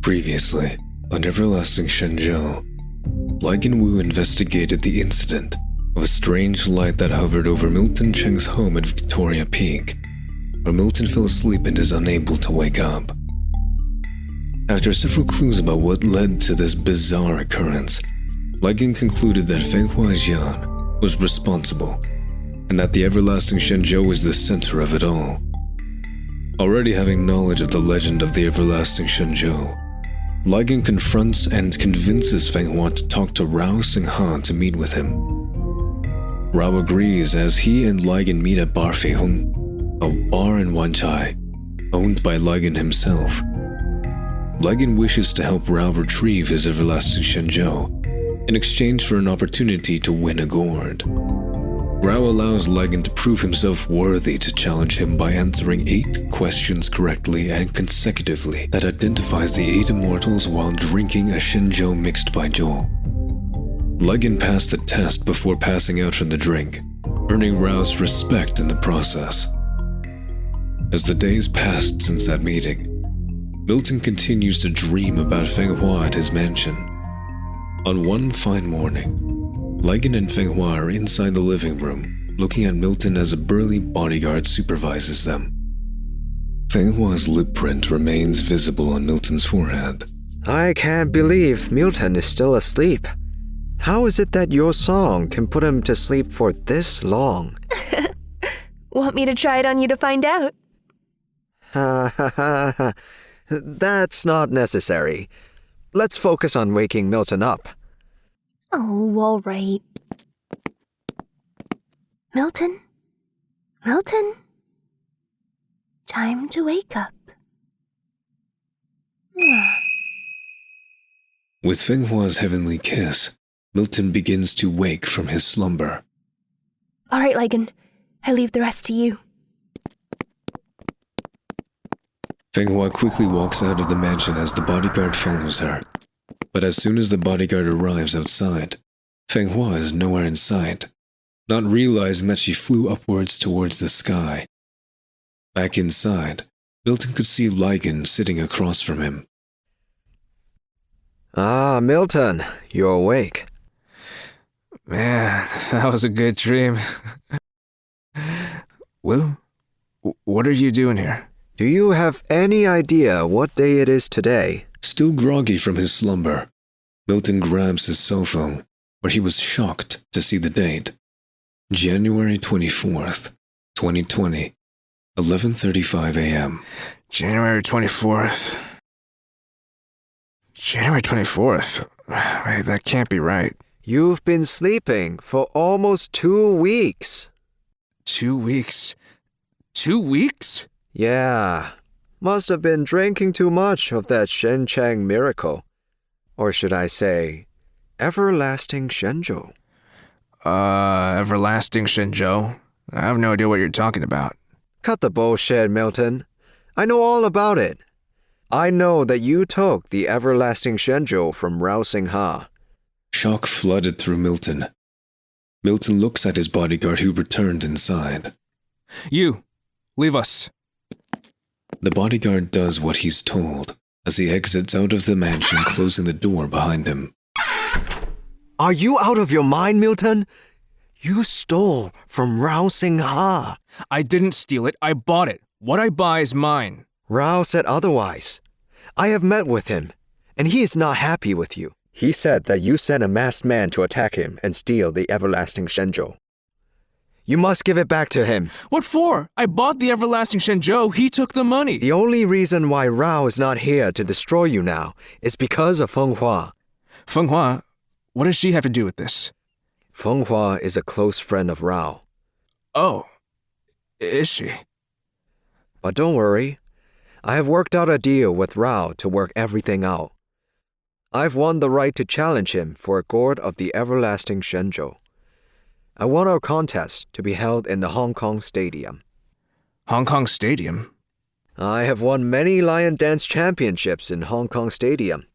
Previously, on Everlasting Shenzhou, Ligan Wu investigated the incident of a strange light that hovered over Milton Cheng's home at Victoria Peak, where Milton fell asleep and is unable to wake up. After several clues about what led to this bizarre occurrence, Ligan concluded that Fenghua Jian was responsible, and that the Everlasting Shenzhou was the center of it all. Already having knowledge of the legend of the Everlasting Shenzhou, Ligan confronts and convinces Fenghua to talk to Rao Xingha to meet with him. Rao agrees as he and Ligan meet at Bar Feihong, a bar in Wanchai, owned by Ligan himself. Ligan wishes to help Rao retrieve his Everlasting Shenzhou in exchange for an opportunity to win a gourd. Rao allows Ligan to prove himself worthy to challenge him by answering 8 questions correctly and consecutively that identifies the 8 immortals while drinking a Shenzhou mixed by Zhou. Ligan passed the test before passing out from the drink, earning Rao's respect in the process. As the days passed since that meeting, Milton continues to dream about Fenghua at his mansion. On one fine morning, Ligan and Fenghua are inside the living room, looking at Milton as a burly bodyguard supervises them. Fenghua's lip print remains visible on Milton's forehead. I can't believe Milton is still asleep. How is it that your song can put him to sleep for this long? Want me to try it on you to find out? Ha ha ha ha. That's not necessary. Let's focus on waking Milton up. Oh, all right. Milton? Milton? Time to wake up. With Fenghua's heavenly kiss, Milton begins to wake from his slumber. All right, Ligan. I leave the rest to you. Fenghua quickly walks out of the mansion as the bodyguard follows her. But as soon as the bodyguard arrives outside, Fenghua is nowhere in sight, not realizing that she flew upwards towards the sky. Back inside, Milton could see Ligan sitting across from him. Ah, Milton, you're awake. Man, that was a good dream. Will, what are you doing here? Do you have any idea what day it is today? Still groggy from his slumber, Milton grabs his cell phone, where he was shocked to see the date. January 24th, 2020, 11:35 a.m. January 24th. January 24th? Wait, that can't be right. You've been sleeping for almost 2 weeks. 2 weeks? 2 weeks? Yeah, must have been drinking too much of that Shen Chang miracle. Or should I say, Everlasting Shenzhou. Everlasting Shenzhou? I have no idea what you're talking about. Cut the bullshit, Milton. I know all about it. I know that you took the Everlasting Shenzhou from Rao Xingha. Shock flooded through Milton. Milton looks at his bodyguard who returned inside. You, leave us. The bodyguard does what he's told as he exits out of the mansion, closing the door behind him. Are you out of your mind, Milton? You stole from Rao Xingha. I didn't steal it, I bought it. What I buy is mine. Rao said otherwise. I have met with him, and he is not happy with you. He said that you sent a masked man to attack him and steal the Everlasting Shenzhou. You must give it back to him. What for? I bought the Everlasting Shenzhou, he took the money. The only reason why Rao is not here to destroy you now is because of Fenghua. Fenghua? What does she have to do with this? Fenghua is a close friend of Rao. Oh, is she? But don't worry. I have worked out a deal with Rao to work everything out. I've won the right to challenge him for a gourd of the Everlasting Shenzhou. I want our contest to be held in the Hong Kong Stadium. Hong Kong Stadium? I have won many lion dance championships in Hong Kong Stadium.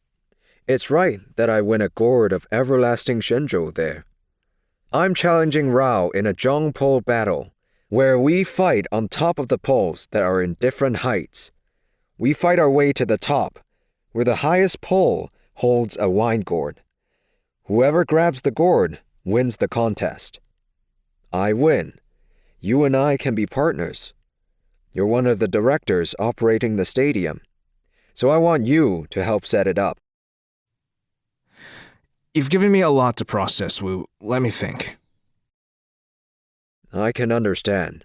It's right that I win a gourd of Everlasting Shenzhou there. I'm challenging Rao in a zhong pole battle, where we fight on top of the poles that are in different heights. We fight our way to the top, where the highest pole holds a wine gourd. Whoever grabs the gourd wins the contest. I win. You and I can be partners. You're one of the directors operating the stadium, so I want you to help set it up. You've given me a lot to process, Wu. Let me think. I can understand.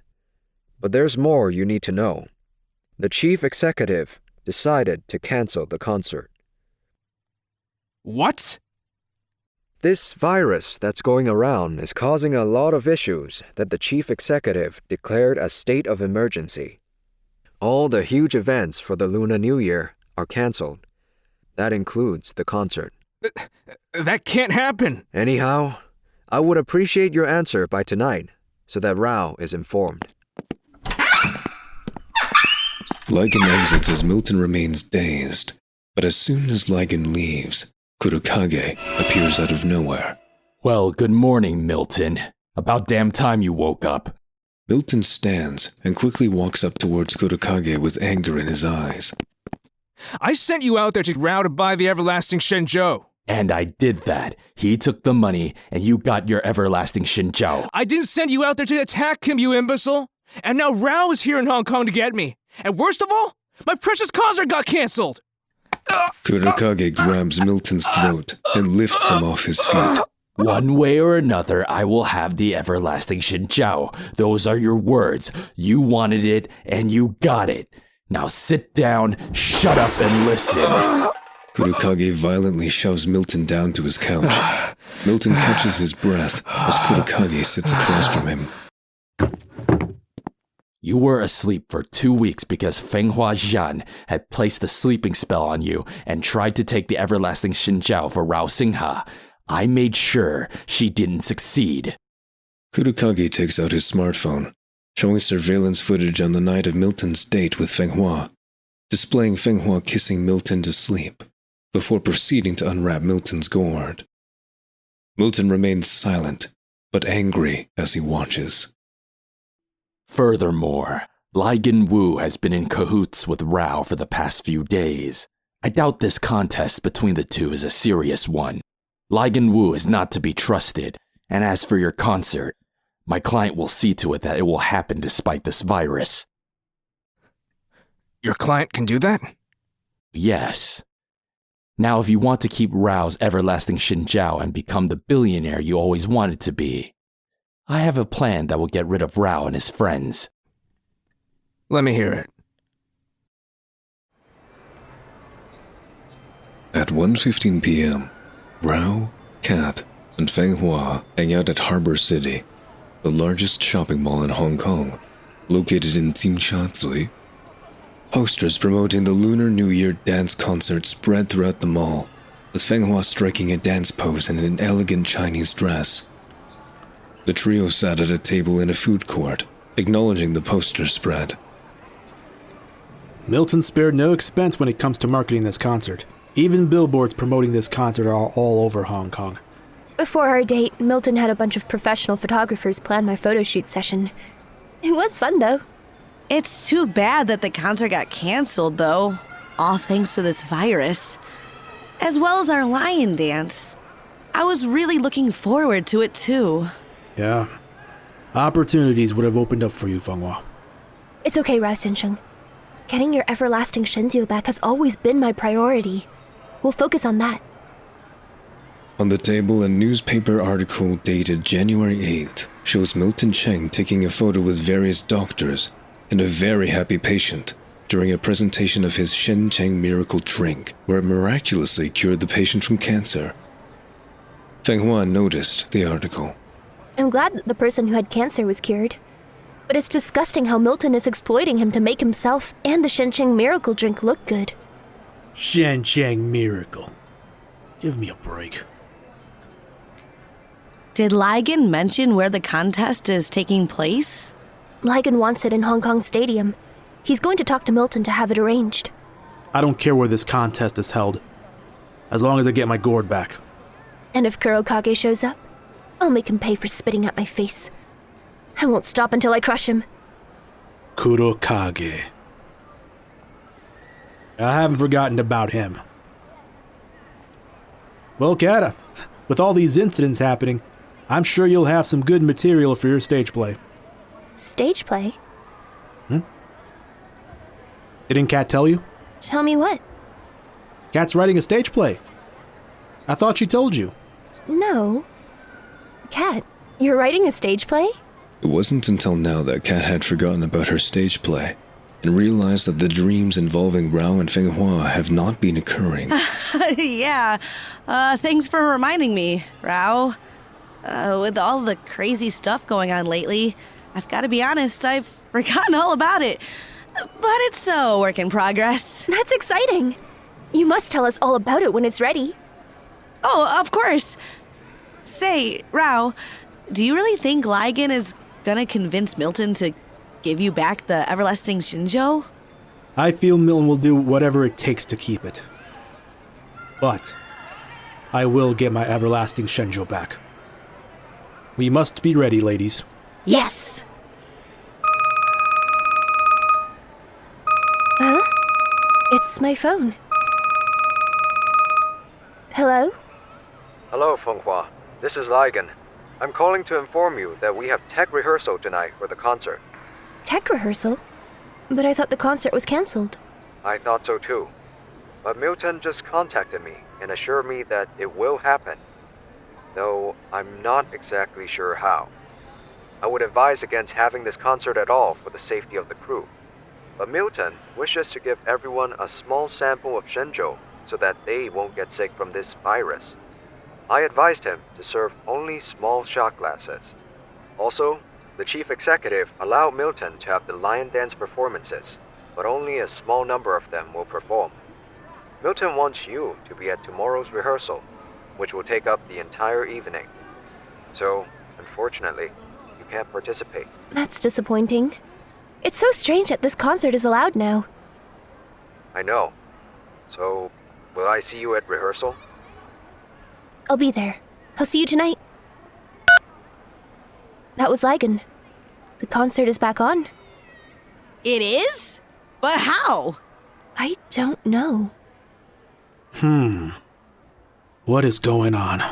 But there's more you need to know. The chief executive decided to cancel the concert. What? This virus that's going around is causing a lot of issues that the chief executive declared a state of emergency. All the huge events for the Lunar New Year are canceled. That includes the concert. That can't happen. Anyhow, I would appreciate your answer by tonight so that Rao is informed. Lycan exits as Milton remains dazed, but as soon as Lycan leaves, Kurokage appears out of nowhere. Well, good morning, Milton. About damn time you woke up. Milton stands and quickly walks up towards Kurokage with anger in his eyes. I sent you out there to Rao to buy the everlasting Shenzhou. And I did that. He took the money, and you got your everlasting Xinjiao. I didn't send you out there to attack him, you imbecile. And now Rao is here in Hong Kong to get me. And worst of all, my precious concert got cancelled. Kurokage grabs Milton's throat and lifts him off his feet. One way or another, I will have the everlasting Xinjiao. Those are your words. You wanted it, and you got it. Now sit down, shut up, and listen. Kurokage violently shoves Milton down to his couch. Milton catches his breath as Kurokage sits across from him. You were asleep for 2 weeks because Fenghua Zhan had placed a sleeping spell on you and tried to take the everlasting Xinjiao for Rao Singha. I made sure she didn't succeed. Kurokage takes out his smartphone, showing surveillance footage on the night of Milton's date with Fenghua, displaying Fenghua kissing Milton to sleep, before proceeding to unwrap Milton's gourd. Milton remains silent, but angry as he watches. Furthermore, Lycan Wu has been in cahoots with Rao for the past few days. I doubt this contest between the two is a serious one. Lycan Wu is not to be trusted, and as for your concert, my client will see to it that it will happen despite this virus. Your client can do that? Yes. Now, if you want to keep Rao's everlasting Xinjiao and become the billionaire you always wanted to be, I have a plan that will get rid of Rao and his friends. Let me hear it. At 1:15 p.m., Rao, Kat, and Fenghua hang out at Harbor City, the largest shopping mall in Hong Kong, located in Tsimsha. Posters promoting the Lunar New Year dance concert spread throughout the mall, with Fenghua striking a dance pose in an elegant Chinese dress. The trio sat at a table in a food court, acknowledging the poster spread. Milton spared no expense when it comes to marketing this concert. Even billboards promoting this concert are all over Hong Kong. Before our date, Milton had a bunch of professional photographers plan my photo shoot session. It was fun, though. It's too bad that the concert got canceled, though. All thanks to this virus. As well as our lion dance. I was really looking forward to it, too. Yeah. Opportunities would have opened up for you, Fenghua. It's okay, Rao Xinsheng. Getting your everlasting Shenzhou back has always been my priority. We'll focus on that. On the table, a newspaper article dated January 8th shows Milton Cheng taking a photo with various doctors and a very happy patient during a presentation of his Shen Cheng miracle drink, where it miraculously cured the patient from cancer. Fenghua noticed the article. I'm glad that the person who had cancer was cured. But it's disgusting how Milton is exploiting him to make himself and the Shen Cheng miracle drink look good. Shen Cheng miracle. Give me a break. Did Lycan mention where the contest is taking place? Lycan wants it in Hong Kong Stadium. He's going to talk to Milton to have it arranged. I don't care where this contest is held, as long as I get my gourd back. And if Kurokage shows up, I'll make him pay for spitting at my face. I won't stop until I crush him. Kurokage. I haven't forgotten about him. Well, Kata, with all these incidents happening, I'm sure you'll have some good material for your stage play. Stage play? Didn't Kat tell you? Tell me what? Kat's writing a stage play. I thought she told you. No. Kat, you're writing a stage play? It wasn't until now that Kat had forgotten about her stage play and realized that the dreams involving Rao and Feng Hua have not been occurring. Yeah. Thanks for reminding me, Rao. With all the crazy stuff going on lately, I've got to be honest, I've forgotten all about it. But it's a work in progress. That's exciting. You must tell us all about it when it's ready. Oh, of course. Say, Rao, do you really think Ligan is gonna convince Milton to give you back the everlasting Shinjo? I feel Milton will do whatever it takes to keep it. But I will get my everlasting Shinjo back. We must be ready, ladies. Yes. Huh? It's my phone. Hello? Hello, Feng Hua. This is Ligan. I'm calling to inform you that we have tech rehearsal tonight for the concert. Tech rehearsal? But I thought the concert was cancelled. I thought so too. But Milton just contacted me and assured me that it will happen. Though I'm not exactly sure how. I would advise against having this concert at all for the safety of the crew. But Milton wishes to give everyone a small sample of Shinjo so that they won't get sick from this virus. I advised him to serve only small shot glasses. Also, the chief executive allowed Milton to have the lion dance performances, but only a small number of them will perform. Milton wants you to be at tomorrow's rehearsal, which will take up the entire evening. So, unfortunately, you can't participate. That's disappointing. It's so strange that this concert is allowed now. I know. So, will I see you at rehearsal? I'll be there. I'll see you tonight. That was Ligan. The concert is back on. It is? But how? I don't know. What is going on?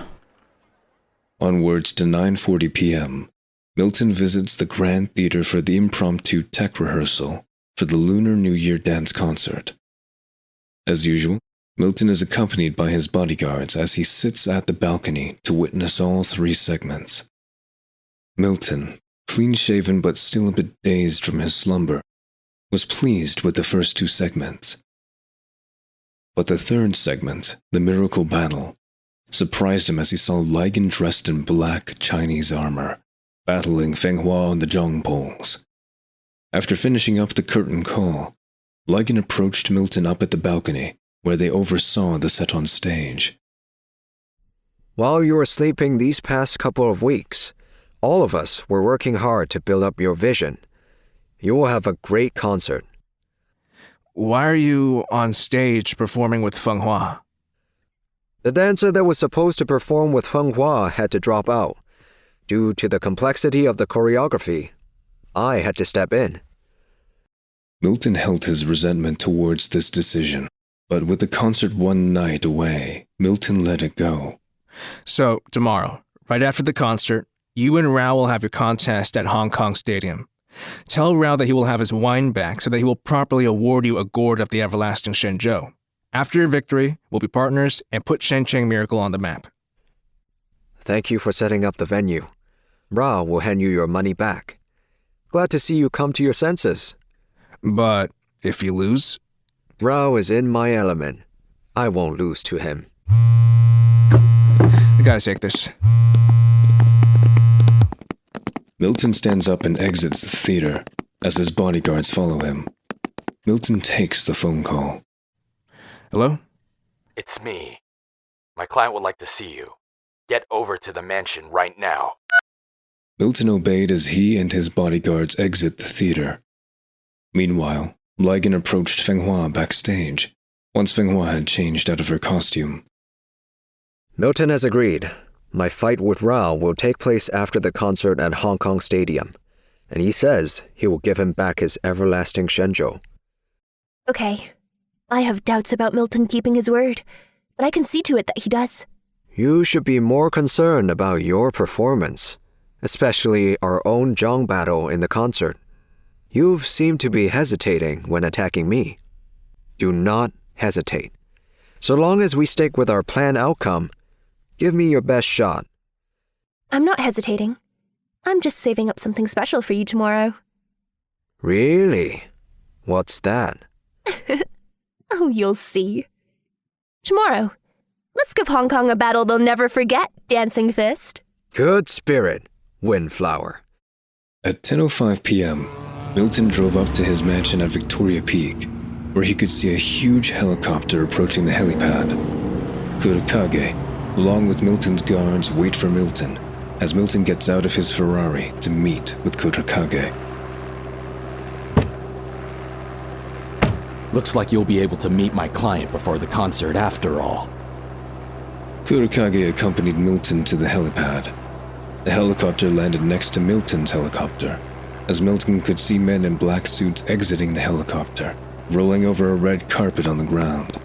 Onwards to 9:40 p.m., Milton visits the Grand Theater for the impromptu tech rehearsal for the Lunar New Year dance concert. As usual, Milton is accompanied by his bodyguards as he sits at the balcony to witness all 3 segments. Milton, clean-shaven but still a bit dazed from his slumber, was pleased with the first 2 segments. But the 3rd segment, the Miracle Battle, surprised him as he saw Ligan dressed in black Chinese armor, battling Feng Hua on the Zhong poles. After finishing up the curtain call, Ligan approached Milton up at the balcony, where they oversaw the set on stage. While you were sleeping these past couple of weeks, all of us were working hard to build up your vision. You will have a great concert. Why are you on stage performing with Feng Hua? The dancer that was supposed to perform with Feng Hua had to drop out. Due to the complexity of the choreography, I had to step in. Milton held his resentment towards this decision, but with the concert one night away, Milton let it go. So, tomorrow, right after the concert, you and Rao will have your contest at Hong Kong Stadium. Tell Rao that he will have his wine back so that he will properly award you a gourd of the everlasting Shinjo. After your victory, we'll be partners and put Shencheng Miracle on the map. Thank you for setting up the venue. Rao will hand you your money back. Glad to see you come to your senses. But if you lose? Rao is in my element. I won't lose to him. I gotta take this. Milton stands up and exits the theater as his bodyguards follow him. Milton takes the phone call. Hello? It's me. My client would like to see you. Get over to the mansion right now. Milton obeyed as he and his bodyguards exit the theater. Meanwhile, Ligan approached Feng Hua backstage, once Feng Hua had changed out of her costume. Milton has agreed. My fight with Rao will take place after the concert at Hong Kong Stadium, and he says he will give him back his everlasting Shinjo. Okay. I have doubts about Milton keeping his word, but I can see to it that he does. You should be more concerned about your performance, especially our own Zhang battle in the concert. You've seemed to be hesitating when attacking me. Do not hesitate. So long as we stick with our planned outcome, give me your best shot. I'm not hesitating. I'm just saving up something special for you tomorrow. Really? What's that? Oh, you'll see. Tomorrow, let's give Hong Kong a battle they'll never forget, Dancing Fist. Good spirit, Windflower. At 10:05 p.m., Milton drove up to his mansion at Victoria Peak, where he could see a huge helicopter approaching the helipad. Kurakage, along with Milton's guards, wait for Milton, as Milton gets out of his Ferrari to meet with Kurakage. Looks like you'll be able to meet my client before the concert after all. Kurakage accompanied Milton to the helipad. The helicopter landed next to Milton's helicopter, as Milton could see men in black suits exiting the helicopter, rolling over a red carpet on the ground.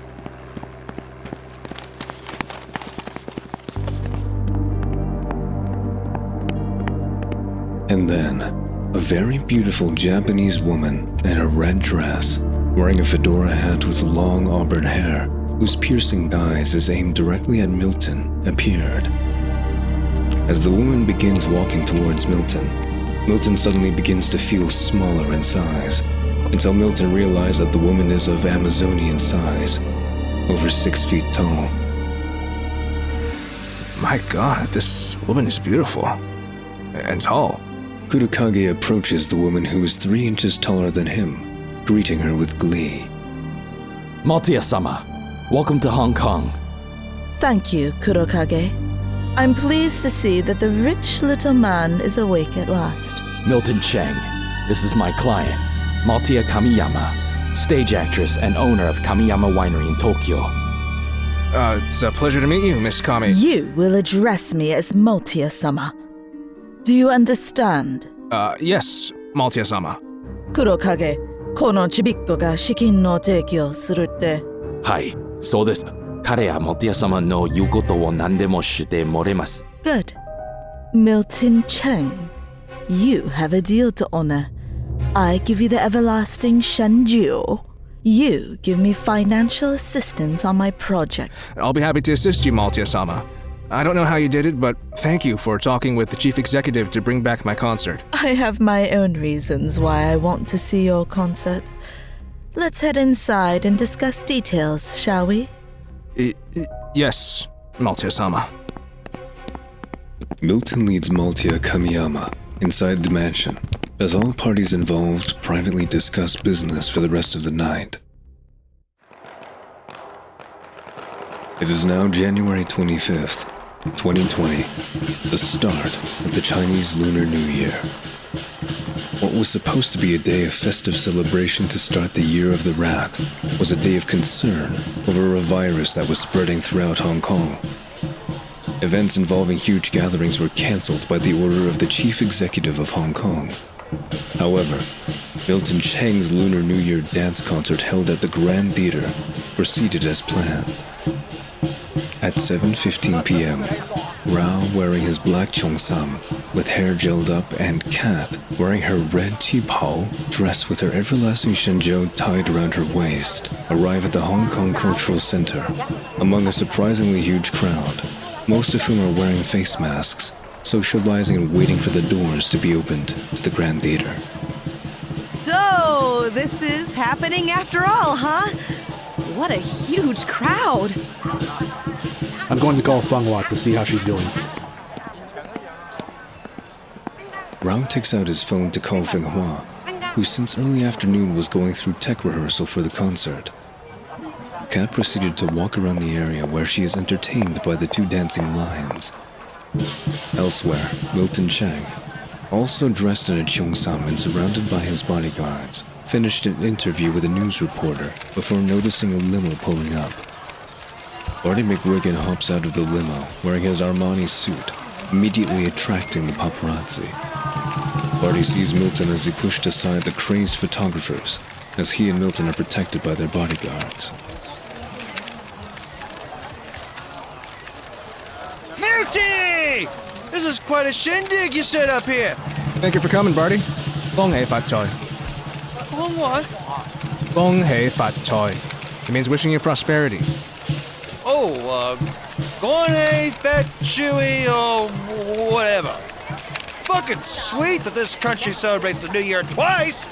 And then, a very beautiful Japanese woman in a red dress, wearing a fedora hat with long auburn hair, whose piercing gaze is aimed directly at Milton, appeared. As the woman begins walking towards Milton, Milton suddenly begins to feel smaller in size, until Milton realized that the woman is of Amazonian size, over 6 feet tall. My god, this woman is beautiful. And tall. Kurakage approaches the woman who is 3 inches taller than him, greeting her with glee. Maltia-sama, welcome to Hong Kong. Thank you, Kurokage. I'm pleased to see that the rich little man is awake at last. Milton Cheng, this is my client, Maltia Kamiyama, stage actress and owner of Kamiyama Winery in Tokyo. It's a pleasure to meet you, Miss Kami. You will address me as Maltia-sama. Do you understand? Yes, Maltia-sama. Kurokage, このちびっこが資金の提供するって。はい、そうです。彼はMaltia-samaの言うことを何でもしてもらいます。Good. Milton Cheng, you have a deal to honor. I give you the everlasting Shenju. You give me financial assistance on my project. I'll be happy to assist you, Maltia-sama. I don't know how you did it, but thank you for talking with the chief executive to bring back my concert. I have my own reasons why I want to see your concert. Let's head inside and discuss details, shall we? Yes, Maltia-sama. Milton leads Maltia Kamiyama inside the mansion, as all parties involved privately discuss business for the rest of the night. It is now January 25th, 2020, the start of the Chinese Lunar New Year. What was supposed to be a day of festive celebration to start the Year of the Rat was a day of concern over a virus that was spreading throughout Hong Kong. Events involving huge gatherings were cancelled by the order of the chief executive of Hong Kong. However, Milton Cheng's Lunar New Year dance concert held at the Grand Theatre proceeded as planned. At 7:15 p.m., Rao, wearing his black cheongsam with hair gelled up, and Kat, wearing her red qipao dress with her everlasting shenzhou tied around her waist, arrive at the Hong Kong Cultural Center, among a surprisingly huge crowd, most of whom are wearing face masks, socializing and waiting for the doors to be opened to the Grand Theatre. So, this is happening after all, huh? What a huge crowd. I'm going to call Fenghua to see how she's doing. Rao takes out his phone to call Fenghua, who since early afternoon was going through tech rehearsal for the concert. Kat proceeded to walk around the area where she is entertained by the 2 dancing lions. Elsewhere, Milton Cheng, also dressed in a cheongsam and surrounded by his bodyguards, finished an interview with a news reporter before noticing a limo pulling up. Barty McRiggin hops out of the limo wearing his Armani suit, immediately attracting the paparazzi. Barty sees Milton as he pushed aside the crazed photographers, as he and Milton are protected by their bodyguards. Barty! This is quite a shindig you set up here. Thank you for coming, Barty. 恭喜發財. On what? 恭喜發財. It means wishing you prosperity. Oh, Gorne, Fat Chewy, or whatever. Fucking sweet that this country celebrates the New Year twice!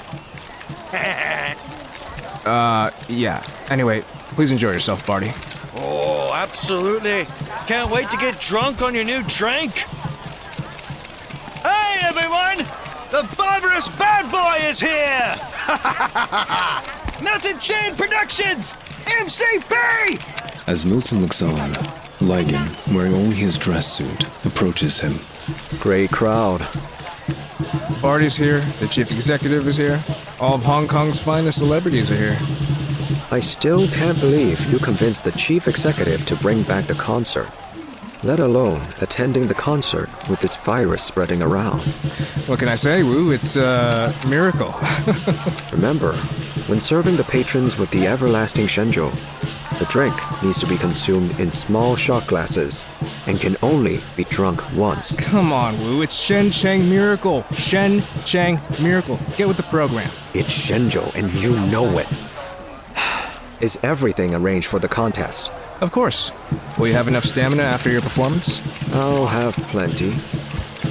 Yeah. Anyway, please enjoy yourself, Barty. Oh, absolutely. Can't wait to get drunk on your new drink. Hey, everyone! The barbarous bad boy is here! Milton Chain Productions! MCP! As Milton looks on, Ligon, wearing only his dress suit, approaches him. Great crowd. Barty's here, the chief executive is here, all of Hong Kong's finest celebrities are here. I still can't believe you convinced the chief executive to bring back the concert, let alone attending the concert with this virus spreading around. What can I say, Wu? It's a miracle. Remember, when serving the patrons with the everlasting Shenzhou, the drink needs to be consumed in small shot glasses and can only be drunk once. Come on, Wu, it's Shen Chang Miracle. Shen Chang Miracle. Get with the program. It's Shenzhou and you know it. Is everything arranged for the contest? Of course. Will you have enough stamina after your performance? I'll have plenty.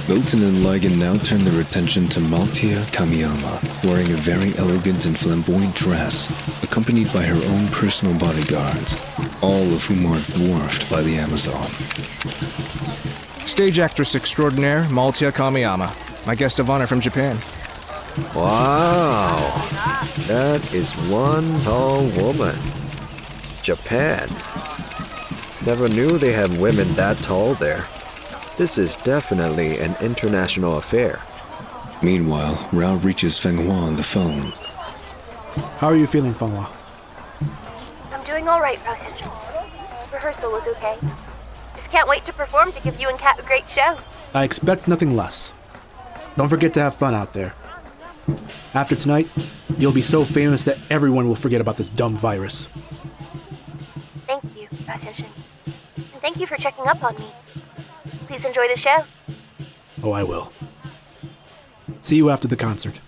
Milton and Ligon now turn their attention to Maltia Kamiyama, wearing a very elegant and flamboyant dress, accompanied by her own personal bodyguards, all of whom are dwarfed by the Amazon. Stage actress extraordinaire, Maltia Kamiyama, my guest of honor from Japan. Wow, that is one tall woman. Japan. Never knew they had women that tall there. This is definitely an international affair. Meanwhile, Rao reaches Feng Hua on the phone. How are you feeling, Fenghua? I'm doing all right, Rao Central. Rehearsal was okay. Just can't wait to perform to give you and Kat a great show. I expect nothing less. Don't forget to have fun out there. After tonight, you'll be so famous that everyone will forget about this dumb virus. Thank you, Rao Central. And thank you for checking up on me. Please enjoy the show. Oh, I will. See you after the concert.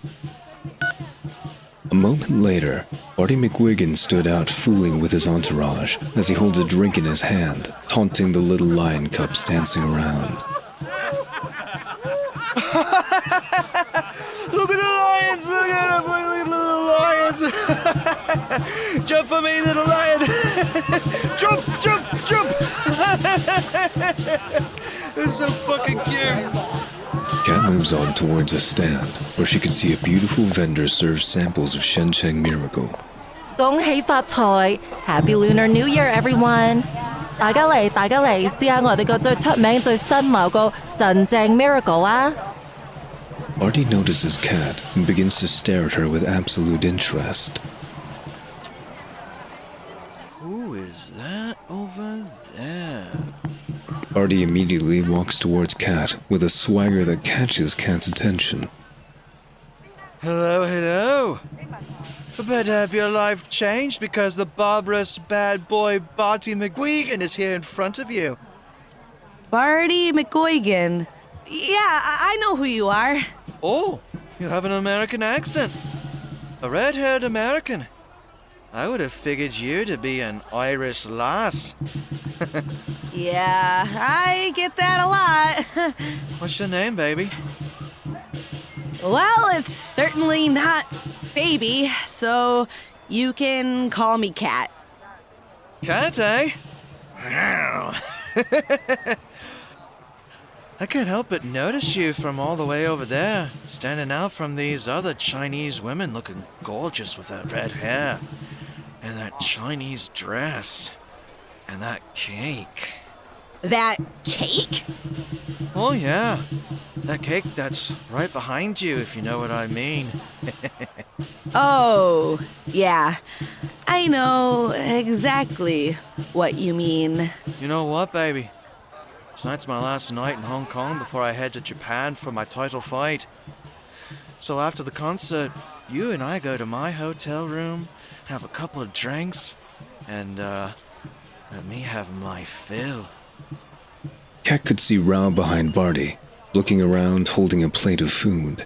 A moment later, Barty McGuigan stood out fooling with his entourage as he holds a drink in his hand, taunting the little lion cubs dancing around. Look at the lions! Look at them! Look at the little lions! Jump for me, little lion! Jump! Jump! Jump! They're so fucking cute! Kat moves on towards a stand where she can see a beautiful vendor serve samples of Shen Cheng Miracle. 恭喜發財 Happy Lunar New Year, everyone! 大家嚟，試下我哋個最出名、最新流個神正 Miracle 啊！ Barty notices Kat and begins to stare at her with absolute interest. Who is that over there? Barty immediately walks towards Kat with a swagger that catches Kat's attention. Hello, hello. Prepare to have your life changed because the barbarous bad boy Barty McGuigan is here in front of you. Barty McGuigan. Yeah, I know who you are. Oh, you have an American accent. A red-haired American. I would have figured you to be an Irish lass. Yeah, I get that a lot. What's your name, baby? Well, it's certainly not baby, so you can call me Kat. Kat, eh? I can't help but notice you from all the way over there, standing out from these other Chinese women looking gorgeous with that red hair, and that Chinese dress, and that cake. That cake? Oh yeah, that cake that's right behind you, if you know what I mean. Oh, yeah. I know exactly what you mean. You know what, baby? Tonight's my last night in Hong Kong before I head to Japan for my title fight. So after the concert, you and I go to my hotel room, have a couple of drinks, and let me have my fill. Kat could see Rao behind Barty, looking around holding a plate of food.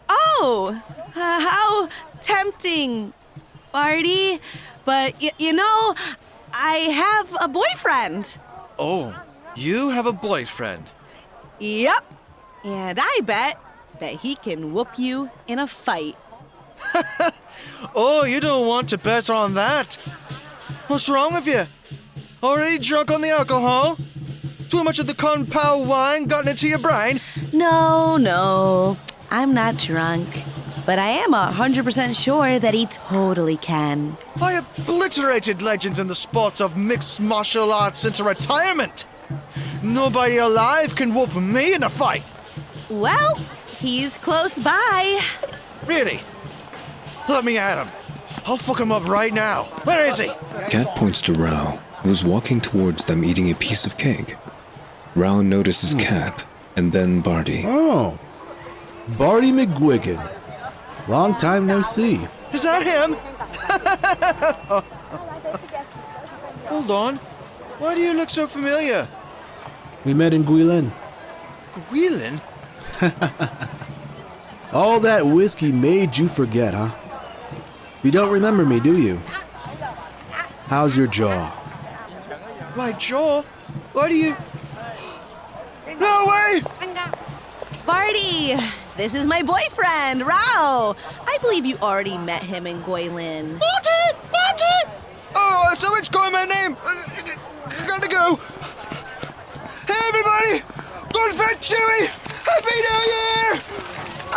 Oh, how tempting, Barty. But you know, I have a boyfriend. Oh, you have a boyfriend? Yep. And I bet that he can whoop you in a fight. Oh, you don't want to bet on that. What's wrong with you? Already drunk on the alcohol? Too much of the Kung Pao wine gotten into your brain? No, I'm not drunk. But I am 100% sure that he totally can. I obliterated legends in the sport of mixed martial arts into retirement. Nobody alive can whoop me in a fight. Well, he's close by. Really? Let me at him. I'll fuck him up right now. Where is he? Kat points to Rao, who is walking towards them eating a piece of cake. Rao notices Kat, and then Barty. Oh, Barty McGuigan. Long time no see. Is that him? Hold on. Why do you look so familiar? We met in Guilin. Guilin? All that whiskey made you forget, huh? You don't remember me, do you? How's your jaw? My jaw? Why do you... No way! Barty, this is my boyfriend, Rao. I believe you already met him in Guilin. Martin! Oh, so it's going my name. Gotta go. Hey, everybody! Good for Chewy! Happy New Year!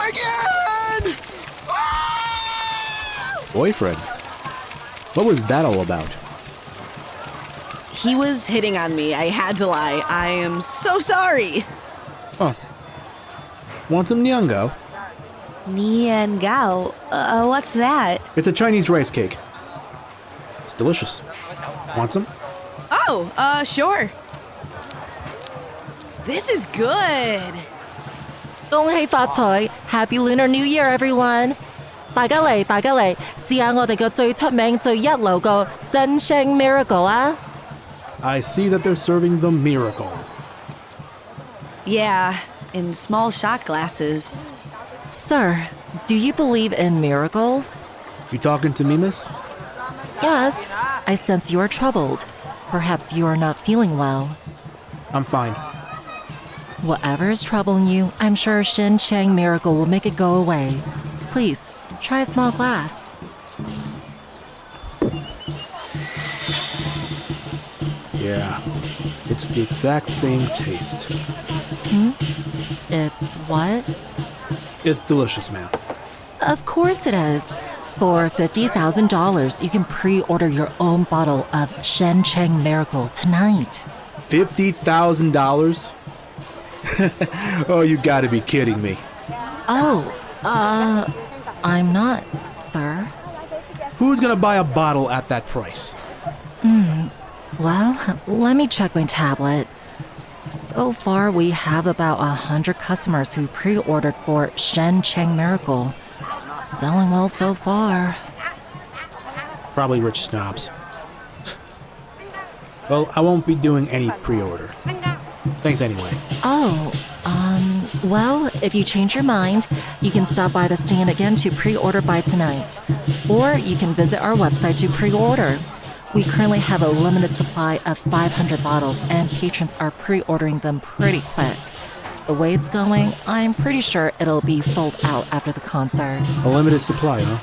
Again! Boyfriend? What was that all about? He was hitting on me. I had to lie. I am so sorry. Huh. Want some Niangao? Nian Gao? What's that? It's a Chinese rice cake. It's delicious. Want some? Oh, sure. This is good. 恭喜發財 Happy Lunar New Year, everyone！ 大家嚟，試下我哋嘅最出名、最一流個 Sunshine Miracle 啊！ I see that they're serving the miracle. Yeah, in small shot glasses. Sir, do you believe in miracles? You talking to me, miss? Yes, I sense you are troubled. Perhaps you are not feeling well. I'm fine. Whatever is troubling you, I'm sure Shen Chang Miracle will make it go away. Please, try a small glass. Yeah, it's the exact same taste. It's what? It's delicious, ma'am. Of course it is. For $50,000, you can pre-order your own bottle of Shen Chang Miracle tonight. $50,000? Oh, you gotta be kidding me. Oh, I'm not, sir. Who's gonna buy a bottle at that price? Well, let me check my tablet. So far, we have about 100 customers who pre-ordered for Shen Chang Miracle. Selling well so far. Probably rich snobs. Well, I won't be doing any pre-order. Thanks anyway. Oh, well, if you change your mind, you can stop by the stand again to pre-order by tonight. Or you can visit our website to pre-order. We currently have a limited supply of 500 bottles, and patrons are pre-ordering them pretty quick. The way it's going, I'm pretty sure it'll be sold out after the concert. A limited supply, huh?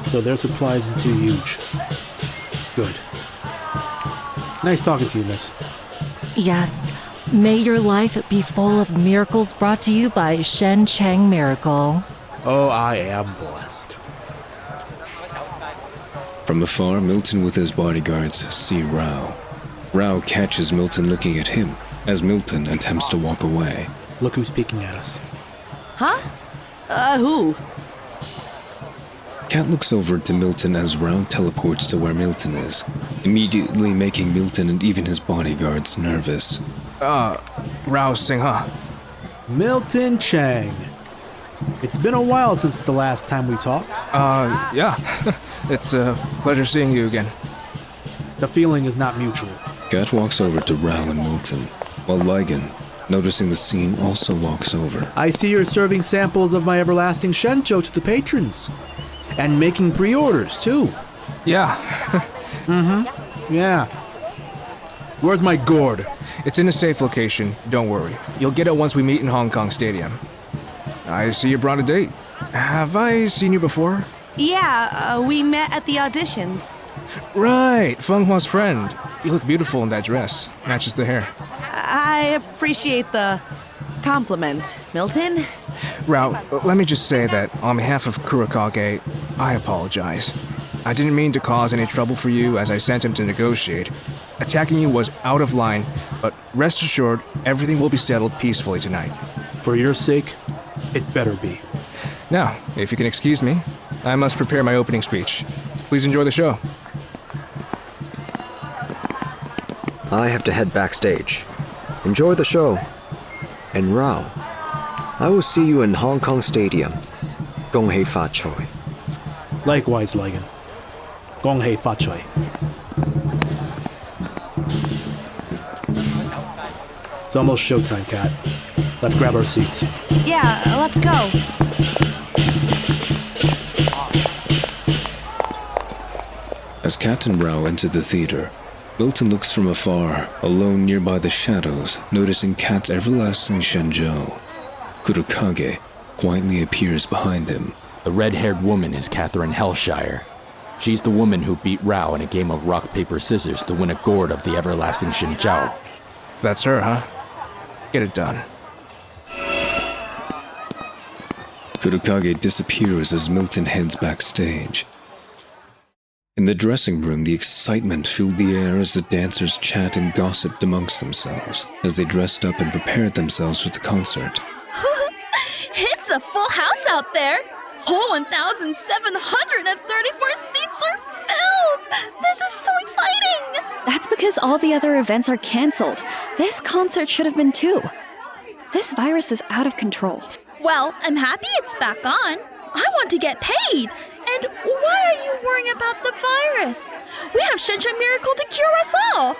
So their supply isn't too huge. Good. Nice talking to you, miss. Yes, may your life be full of miracles brought to you by Shen Chang Miracle. Oh, I am blessed. From afar, Milton with his bodyguards see Rao. Rao catches Milton looking at him as Milton attempts to walk away. Look who's peeking at us. Huh? Who? Kat looks over to Milton as Rao teleports to where Milton is, immediately making Milton and even his bodyguards nervous. Rao Singh, huh? Milton Chang. It's been a while since the last time we talked. Yeah. It's a pleasure seeing you again. The feeling is not mutual. Kat walks over to Rao and Milton, while Ligon, noticing the scene, also walks over. I see you're serving samples of my everlasting Shenjo to the patrons. And making pre-orders, too. Yeah, Yeah. Where's my gourd? it's in a safe location. Don't worry. You'll get it once we meet in Hong Kong Stadium. I see you brought a date. Have I seen you before? Yeah, we met at the auditions. Right, Feng Hua's friend. You look beautiful in that dress. Matches the hair. I appreciate the compliment, Milton. Rao, let me just say that on behalf of Kurokage, I apologize. I didn't mean to cause any trouble for you as I sent him to negotiate. Attacking you was out of line, but rest assured, everything will be settled peacefully tonight. For your sake, it better be. Now, if you can excuse me, I must prepare my opening speech. Please enjoy the show. I have to head backstage. Enjoy the show. And Rao, I will see you in Hong Kong Stadium. Gong Hei Fa Choi. Likewise, Ligon. Gong Hei Fa Choi. It's almost showtime, Kat. Let's grab our seats. Yeah, let's go. As Kat and Rao enter the theater, Milton looks from afar, alone nearby the shadows, noticing Kat's everlasting Shenzhou. Kurokage quietly appears behind him. The red-haired woman is Catherine Hellshire. She's the woman who beat Rao in a game of rock, paper, scissors to win a gourd of the everlasting Shenjiao. That's her, huh? Get it done. Kurokage disappears as Milton heads backstage. In the dressing room, the excitement filled the air as the dancers chat and gossiped amongst themselves as they dressed up and prepared themselves for the concert. It's a full house out there! Whole 1,734 seats are filled! This is so exciting! That's because all the other events are cancelled. This concert should have been too. This virus is out of control. Well, I'm happy it's back on. I want to get paid. And why are you worrying about the virus? We have Shenzhen Miracle to cure us all.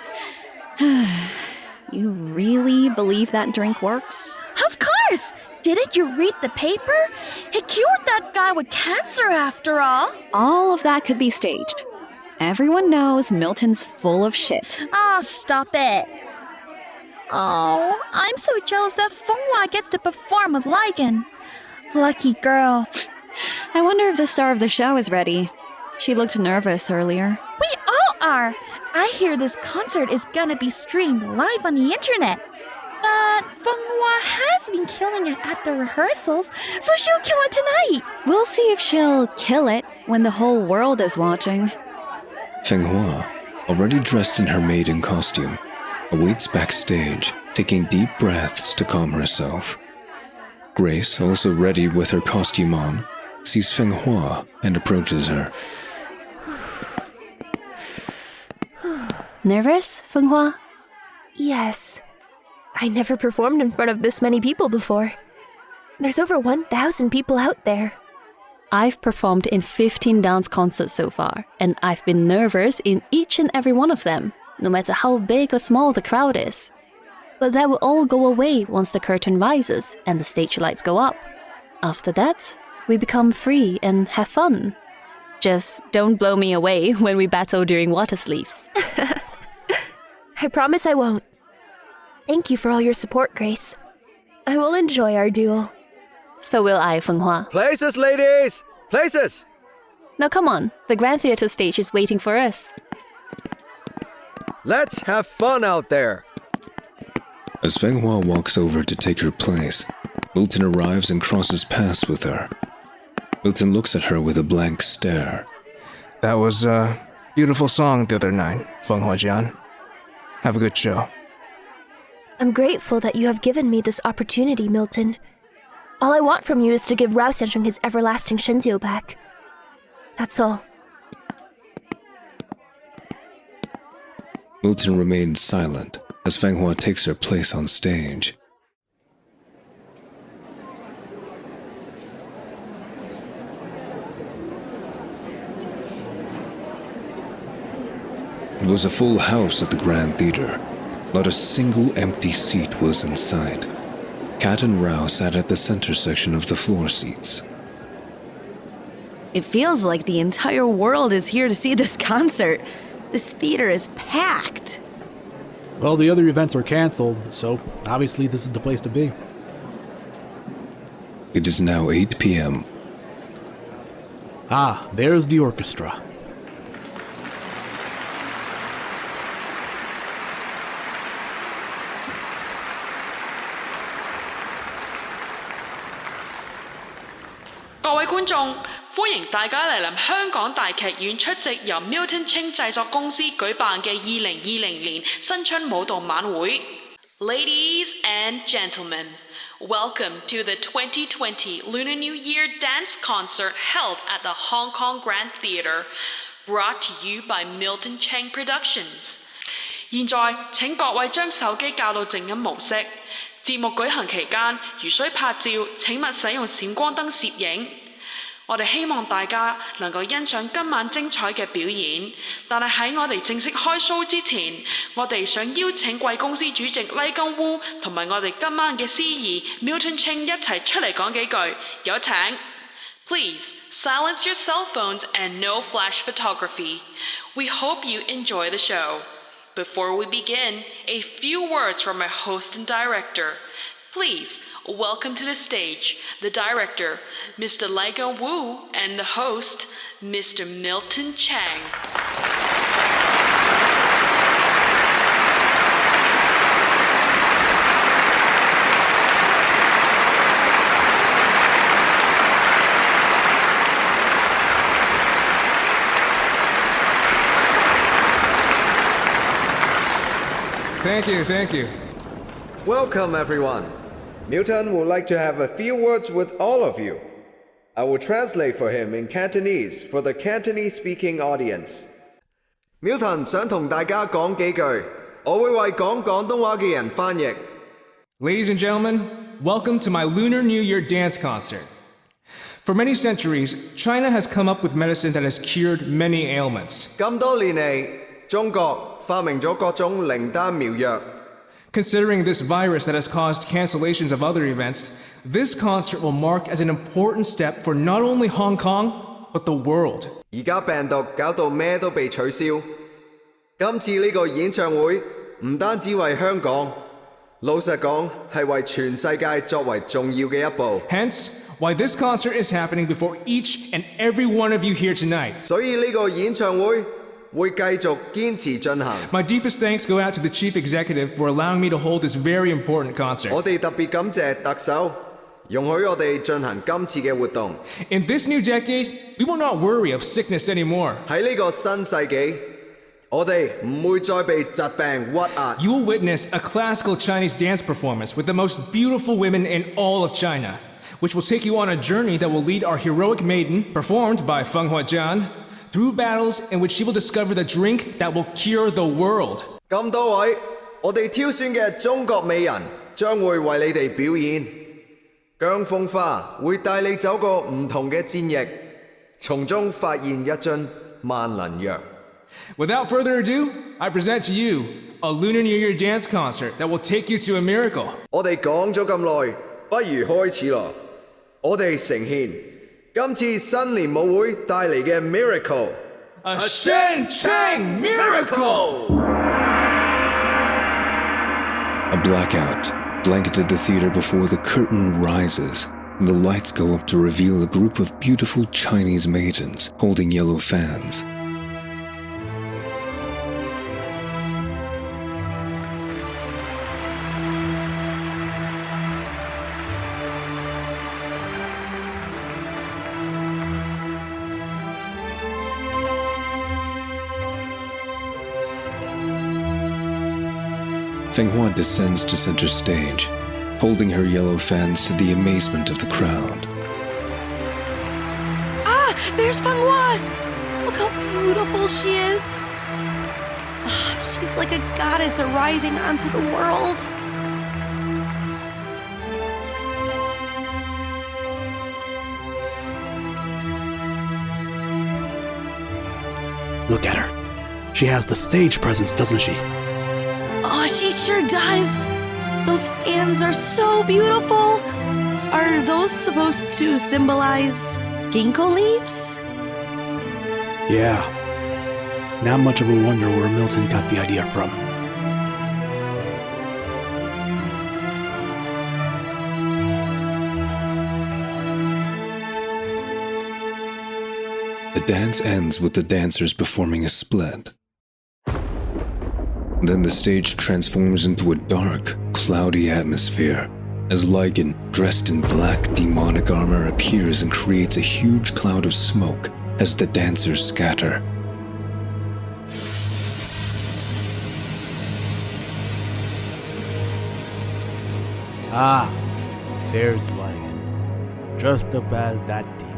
You really believe that drink works? Of course! Didn't you read the paper? It cured that guy with cancer after all. All of that could be staged. Everyone knows Milton's full of shit. Oh, stop it. Oh, I'm so jealous that Fenghua gets to perform with Ligon. Lucky girl. I wonder if the star of the show is ready. She looked nervous earlier. We all are. I hear this concert is gonna be streamed live on the internet. But Fenghua has been killing it at the rehearsals, so she'll kill it tonight. We'll see if she'll kill it when the whole world is watching. Fenghua, already dressed in her maiden costume, awaits backstage, taking deep breaths to calm herself. Grace, also ready with her costume on, sees Fenghua and approaches her. Nervous, Fenghua? Yes. I never performed in front of this many people before. There's over 1,000 people out there. I've performed in 15 dance concerts so far, and I've been nervous in each and every one of them, no matter how big or small the crowd is. But that will all go away once the curtain rises and the stage lights go up. After that, we become free and have fun. Just don't blow me away when we battle during water sleeves. I promise I won't. Thank you for all your support, Grace. I will enjoy our duel. So will I, Fenghua. Places, ladies! Places! Now come on, the Grand Theatre stage is waiting for us. Let's have fun out there! As Fenghua walks over to take her place, Milton arrives and crosses paths with her. Milton looks at her with a blank stare. That was a beautiful song the other night, Fenghua-jian. Have a good show. I'm grateful that you have given me this opportunity, Milton. All I want from you is to give Rao Xianzheng his everlasting Shenzhou back. That's all. Milton remains silent as Fenghua takes her place on stage. was a full house at the Grand Theater. Not a single empty seat was in sight. Kat and Rao sat at the center section of the floor seats. It feels like the entire world is here to see this concert. This theater is packed. Well, the other events are canceled, so obviously this is the place to be. It is now 8 p.m. Ah, there's the orchestra. Milton Ching 製作公司舉辦嘅2020年新春舞蹈晚會。Ladies and gentlemen, welcome to the 2020 Lunar New Year dance concert held at the Hong Kong Grand Theatre, brought to you by Milton Cheng Productions. 現在請各位將手機校到靜音模式。節目舉行期間，如需拍照，請勿使用閃光燈攝影。我哋希望大家能夠欣賞今晚精彩嘅表演，但係喺我哋正式開 show 之前，我哋想邀請貴公司主席黎根烏同埋我哋今晚嘅司儀 Milton Cheng 一齊出嚟講幾句，有請。Please silence your cell phones and no flash photography. We hope you enjoy the show. Before we begin, a few words from our host and director. Please welcome to the stage the director, Mr. Ligo Wu, and the host, Mr. Milton Cheng. Thank you. Welcome, everyone. Milton would like to have a few words with all of you. I will translate for him in Cantonese for the Cantonese-speaking audience. Milton 想同大家講幾句，我會為講廣東話嘅人翻譯。Ladies and gentlemen, welcome to my Lunar New Year dance concert. For many centuries, China has come up with medicine that has cured many ailments. 咁多年嚟，中國發明咗各種靈丹妙藥。Considering this virus that has caused cancellations of other events, this concert will mark as an important step for not only Hong Kong, but the world. 而家病毒搞到咩都被取消，今次呢個演唱會唔單止為香港，老實講係為全世界作為重要嘅一步。Hence, why this concert is happening before each and every one of you here tonight. 所以呢個演唱會會繼續堅持進行。My deepest thanks go out to the Chief Executive for allowing me to hold this very important concert. 我哋特別感謝特首容許我哋進行今次嘅活動。In this new decade, we will not worry of sickness anymore. 喺呢個新世紀，我哋唔會再被疾病屈壓。You will witness a classical Chinese dance performance with the most beautiful women in all of China, which will take you on a journey that will lead our heroic maiden, performed by Feng Huajian, through battles in which she will discover the drink that will cure the world. 咁多位，我哋挑選嘅中國美人將會為你哋表演。姜風花會帶你走過唔同嘅戰役，從中發現一樽萬能藥。Without further ado, I present to you a Lunar New Year dance concert that will take you to a miracle. 我哋講咗咁耐，不如開始咯。我哋呈獻今次新年舞會帶嚟嘅 miracle， A Shen Cheng miracle! A blackout blanketed the theater before the curtain rises, and the lights go up to reveal a group of beautiful Chinese maidens holding yellow fans. Feng Hua descends to center stage, holding her yellow fans to the amazement of the crowd. Ah, there's Feng Hua! Look how beautiful she is. Ah, she's like a goddess arriving onto the world. Look at her. She has the stage presence, doesn't she? Oh, she sure does. Those fans are so beautiful. Are those supposed to symbolize ginkgo leaves? Yeah. Not much of a wonder where Milton got the idea from. The dance ends with the dancers performing a split. Then the stage transforms into a dark, cloudy atmosphere as Lygan, dressed in black demonic armor, appears and creates a huge cloud of smoke as the dancers scatter. Ah, there's Lygan, dressed up as that demon.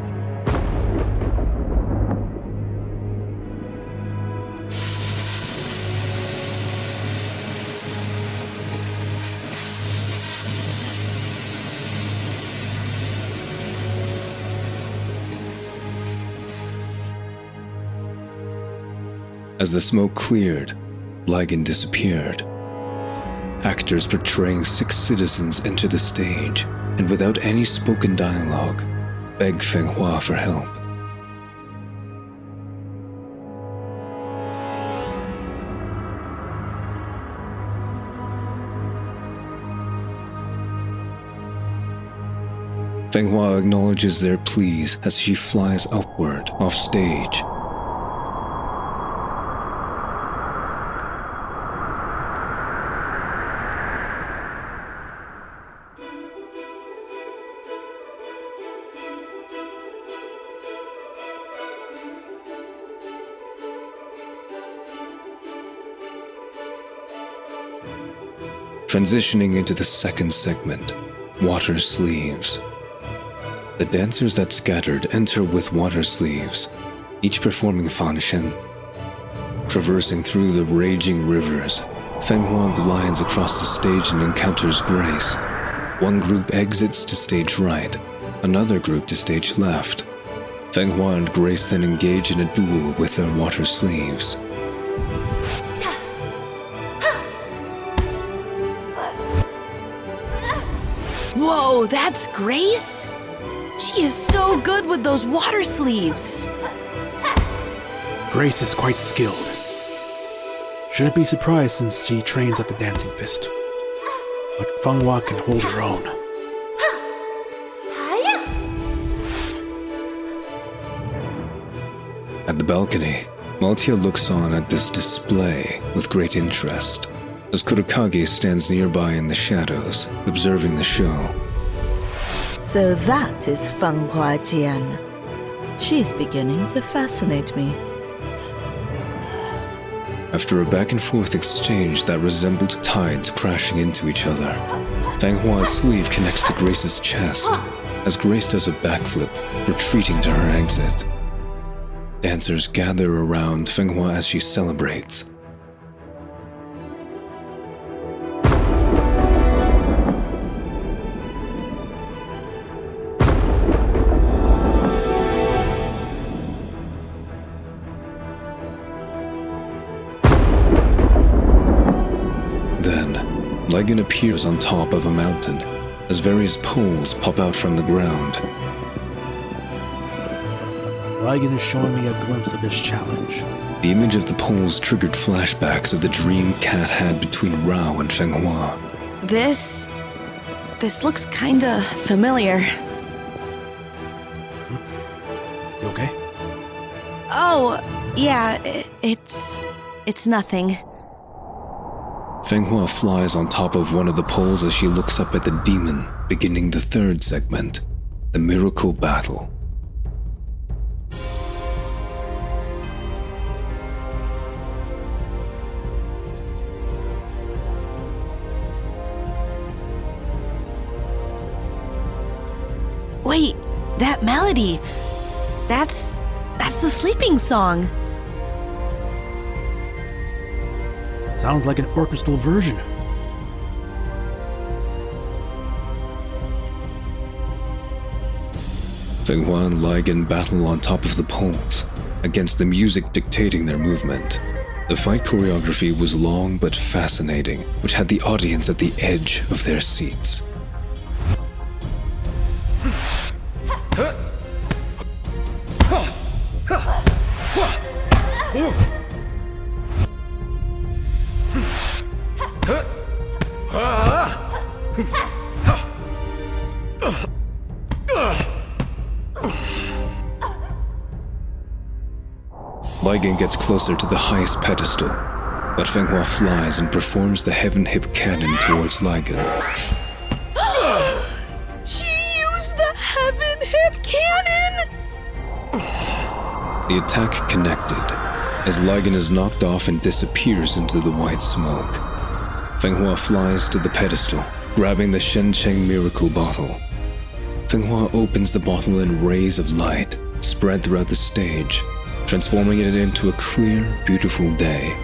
As the smoke cleared, Lygan disappeared. Actors portraying 6 citizens enter the stage and without any spoken dialogue, beg Feng Hua for help. Feng Hua acknowledges their pleas as she flies upward off stage. Transitioning into the second segment, Water Sleeves. The dancers that scattered enter with water sleeves, each performing Fan Shen. Traversing through the raging rivers, Feng Hua glides across the stage and encounters Grace. One group exits to stage right, another group to stage left. Feng Hua and Grace then engage in a duel with their water sleeves. Whoa, that's Grace? She is so good with those water sleeves. Grace is quite skilled. Shouldn't be surprised since she trains at the Dancing Fist. But Feng Hua can hold her own. At the balcony, Maltia looks on at this display with great interest, as Kurakage stands nearby in the shadows, observing the show. So that is Feng Hua Jian. She's beginning to fascinate me. After a back-and-forth exchange that resembled tides crashing into each other, Feng Hua's sleeve connects to Grace's chest, as Grace does a backflip, retreating to her exit. Dancers gather around Feng Hua as she celebrates. Lygan appears on top of a mountain, as various poles pop out from the ground. Lygan is showing me a glimpse of this challenge. The image of the poles triggered flashbacks of the dream Cat had between Rao and Feng Hua. This looks kinda familiar. You okay? Oh, yeah, it's nothing. Feng Hua flies on top of one of the poles as she looks up at the demon, beginning the third segment, the Miracle Battle. Wait, that melody. That's the sleeping song. Sounds like an orchestral version. Feng Hua and Lygan battle on top of the poles, against the music dictating their movement. The fight choreography was long but fascinating, which had the audience at the edge of their seats. Lai Gan gets closer to the highest pedestal, but Feng Hua flies and performs the Heaven Hip Cannon towards Lai Gan. She used the Heaven Hip Cannon! The attack connected, as Lai Gan is knocked off and disappears into the white smoke. Feng Hua flies to the pedestal, grabbing the Shen Cheng miracle bottle. Feng Hua opens the bottle and rays of light spread throughout the stage, transforming it into a clear, beautiful day.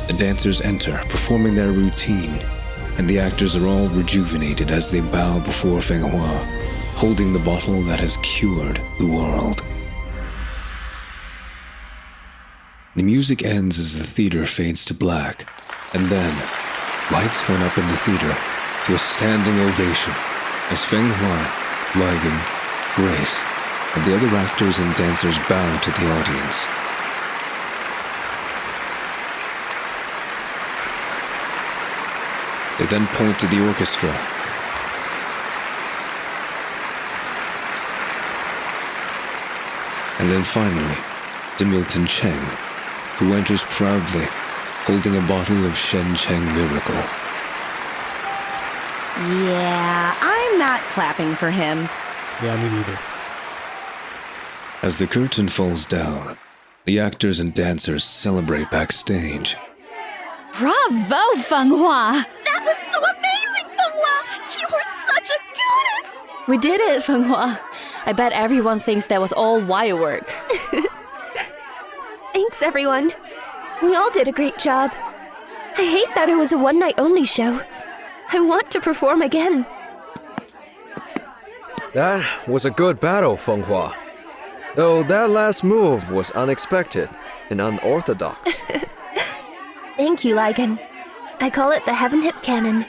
The dancers enter, performing their routine, and the actors are all rejuvenated as they bow before Feng Hua, holding the bottle that has cured the world. The music ends as the theater fades to black, and then lights went up in the theater to a standing ovation as Feng Hua, Lai Gan, Grace, and the other actors and dancers bow to the audience. They then point to the orchestra. And then finally, to Milton Cheng, who enters proudly, holding a bottle of Shen Cheng Miracle. Yeah, I'm not clapping for him. Yeah, me neither. As the curtain falls down, the actors and dancers celebrate backstage. Bravo, Feng Hua! That was so amazing, Feng Hua! You were such a goddess! We did it, Feng Hua. I bet everyone thinks that was all wire work. Thanks, everyone. We all did a great job. I hate that it was a one-night-only show. I want to perform again. That was a good battle, Feng Hua. Though that last move was unexpected and unorthodox. Thank you, Lai Gan. I call it the Heaven Hip Cannon.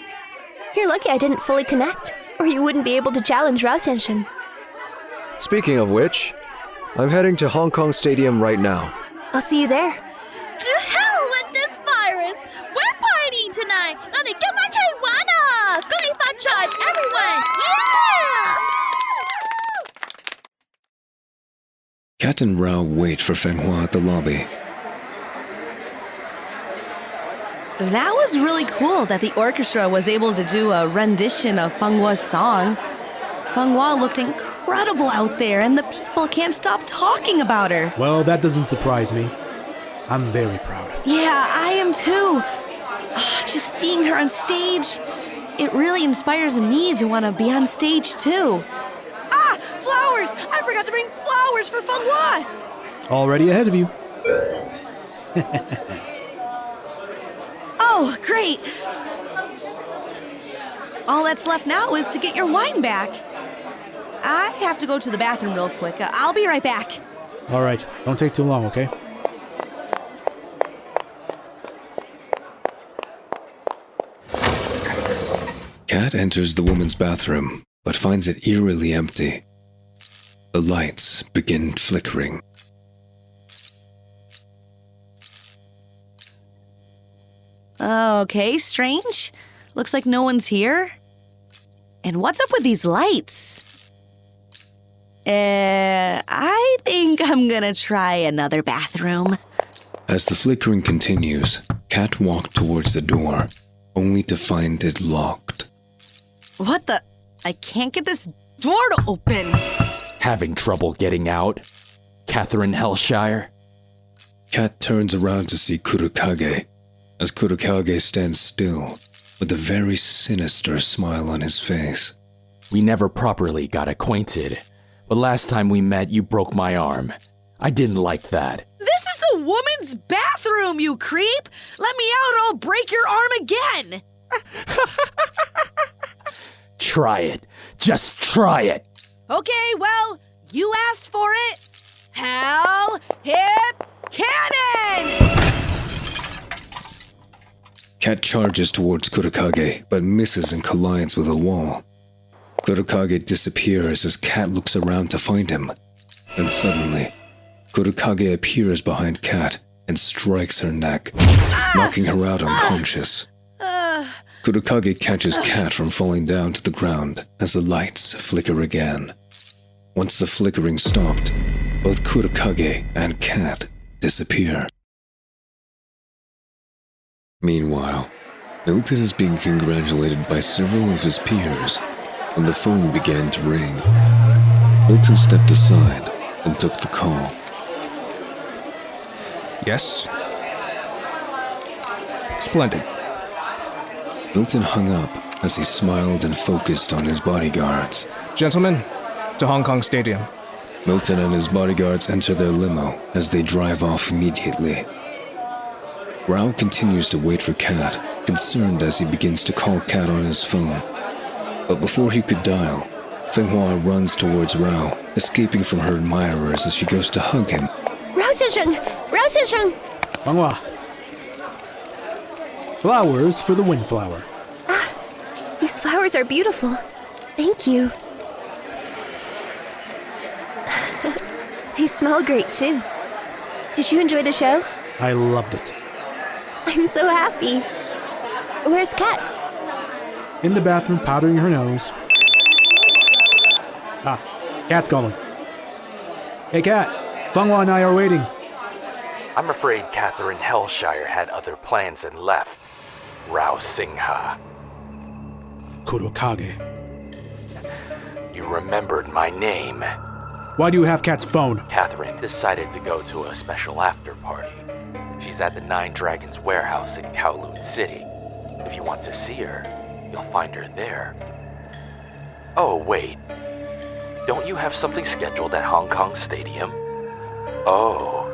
You're lucky I didn't fully connect, or you wouldn't be able to challenge Rao Xiansheng. Speaking of which, I'm heading to Hong Kong Stadium right now. I'll see you there. To hell with this virus! We're partying tonight! 我哋今晚一齊玩啊！恭喜發財 everyone! Yeah! Kat and Rao wait for Feng Hua at the lobby. That was really cool that the orchestra was able to do a rendition of Feng Hua's song. Feng Hua looked incredible out there, and the people can't stop talking about her. Well, that doesn't surprise me. I'm very proud. Yeah, I am too. Just seeing her on stage, it really inspires me to want to be on stage too. Ah, flowers! I forgot to bring flowers for Feng Hua! Already ahead of you. Oh, great! All that's left now is to get your wine back. I have to go to the bathroom real quick. I'll be right back. All right, don't take too long, okay? Kat enters the woman's bathroom, but finds it eerily empty. The lights begin flickering. Okay, strange. Looks like no one's here. And what's up with these lights? I think I'm gonna try another bathroom. As the flickering continues, Kat walked towards the door, only to find it locked. What the? I can't get this door to open. Having trouble getting out? Catherine Hellshire? Kat turns around to see Kurokage, as Kurokage stands still, with a very sinister smile on his face. We never properly got acquainted, but last time we met, you broke my arm. I didn't like that. This is the woman's bathroom, you creep! Let me out or I'll break your arm again! Try it. Just try it. Okay, well, you asked for it. Hell Hip Cannon! Cat charges towards Kurokage, but misses and collides with a wall. Kurokage disappears as Cat looks around to find him. And suddenly, Kurokage appears behind Cat and strikes her neck, knocking her out unconscious. Kurokage catches Cat from falling down to the ground as the lights flicker again. Once the flickering stopped, both Kurokage and Cat disappear. Meanwhile, Milton is being congratulated by several of his peers when the phone began to ring. Milton stepped aside and took the call. Yes? Splendid. Milton hung up as he smiled and focused on his bodyguards. Gentlemen, to Hong Kong Stadium. Milton and his bodyguards enter their limo as they drive off immediately. Rao continues to wait for Cat, concerned as he begins to call Cat on his phone. But before he could dial, Fenghua runs towards Rao, escaping from her admirers as she goes to hug him. Rao 先生, Rao 先生. Fenghua. Flowers for the windflower. These flowers are beautiful. Thank you. They smell great too. Did you enjoy the show? I loved it. I'm so happy. Where's Cat? In the bathroom, powdering her nose. Cat's calling. Hey, Cat. Fenghua and I are waiting. I'm afraid Catherine Hellshire had other plans and left. Rao Singha. Kurokage. You remembered my name. Why do you have Cat's phone? Catherine decided to go to a special after party. She's at the Nine Dragons warehouse in Kowloon City. If you want to see her, you'll find her there. Oh, wait. Don't you have something scheduled at Hong Kong Stadium? Oh,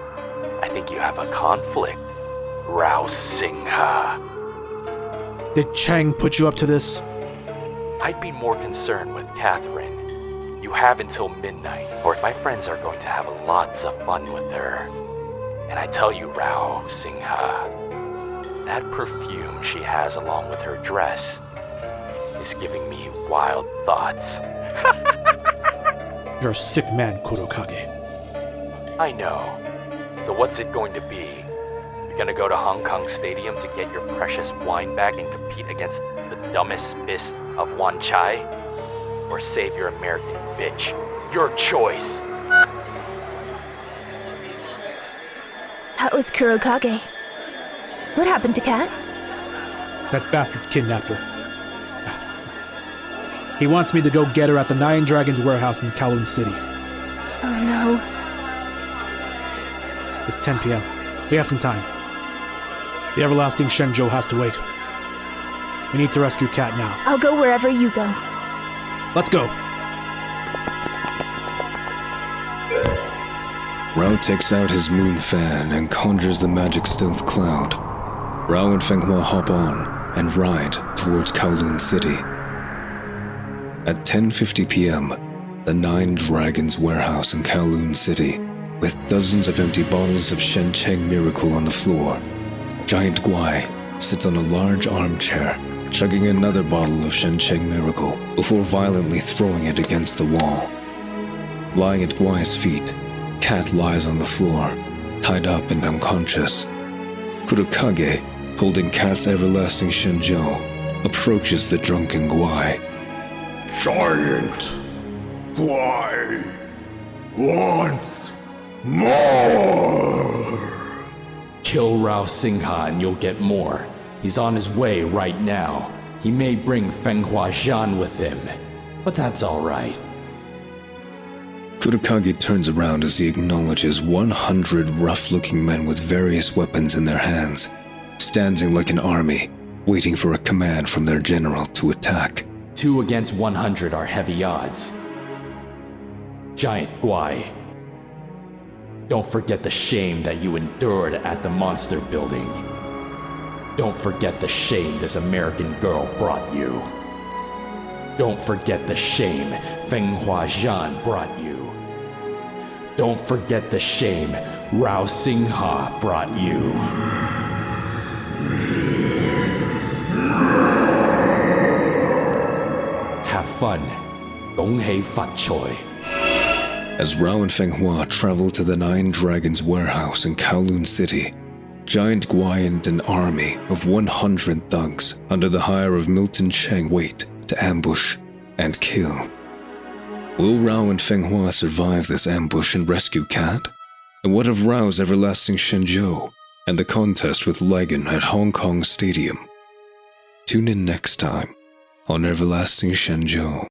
I think you have a conflict. Rao Singha. Did Chang put you up to this? I'd be more concerned with Catherine. You have until midnight, or my friends are going to have lots of fun with her. And I tell you, Rao Singha, that perfume she has along with her dress is giving me wild thoughts. You're a sick man, Kurokage. I know. So what's it going to be? You're gonna go to Hong Kong Stadium to get your precious wine bag and compete against the dumbest fist of Wan Chai? Or save your American bitch? Your choice! That was Kurokage. What happened to Cat? That bastard kidnapped her. He wants me to go get her at the Nine Dragons warehouse in Kowloon City. Oh no. It's 10 p.m. We have some time. The everlasting Shenzhou has to wait. We need to rescue Cat now. I'll go wherever you go. Let's go. Rao takes out his moon fan and conjures the magic stealth cloud. Rao and Fenghua hop on and ride towards Kowloon City. At 10:50 p.m., the Nine Dragons warehouse in Kowloon City, with dozens of empty bottles of Shen Cheng Miracle on the floor, Giant Guai sits on a large armchair, chugging another bottle of Shen Cheng Miracle before violently throwing it against the wall. Lying at Guai's feet, Cat lies on the floor, tied up and unconscious. Kurokage, holding Cat's everlasting Shenzhou, approaches the drunken Guai. Giant Guai wants more! Kill Rao Singha and you'll get more. He's on his way right now. He may bring Fenghua Zhan with him, but that's alright. Kurokage turns around as he acknowledges 100 rough-looking men with various weapons in their hands, standing like an army, waiting for a command from their general to attack. 2 against 100 are heavy odds. Giant Guai, don't forget the shame that you endured at the monster building. Don't forget the shame this American girl brought you. Don't forget the shame Fenghua Zhan brought you. Don't forget the shame Rao Singha brought you. have fun. Gong hei fat choi. As Rao and Feng Hua traveled to the Nine Dragons warehouse in Kowloon City, Giant Guai and an army of 100 thugs under the hire of Milton Cheng wait to ambush and kill. Will Rao and Feng Hua survive this ambush and rescue Cat? And what of Rao's everlasting Shenzhou and the contest with Ligon at Hong Kong Stadium? Tune in next time on Everlasting Shenzhou.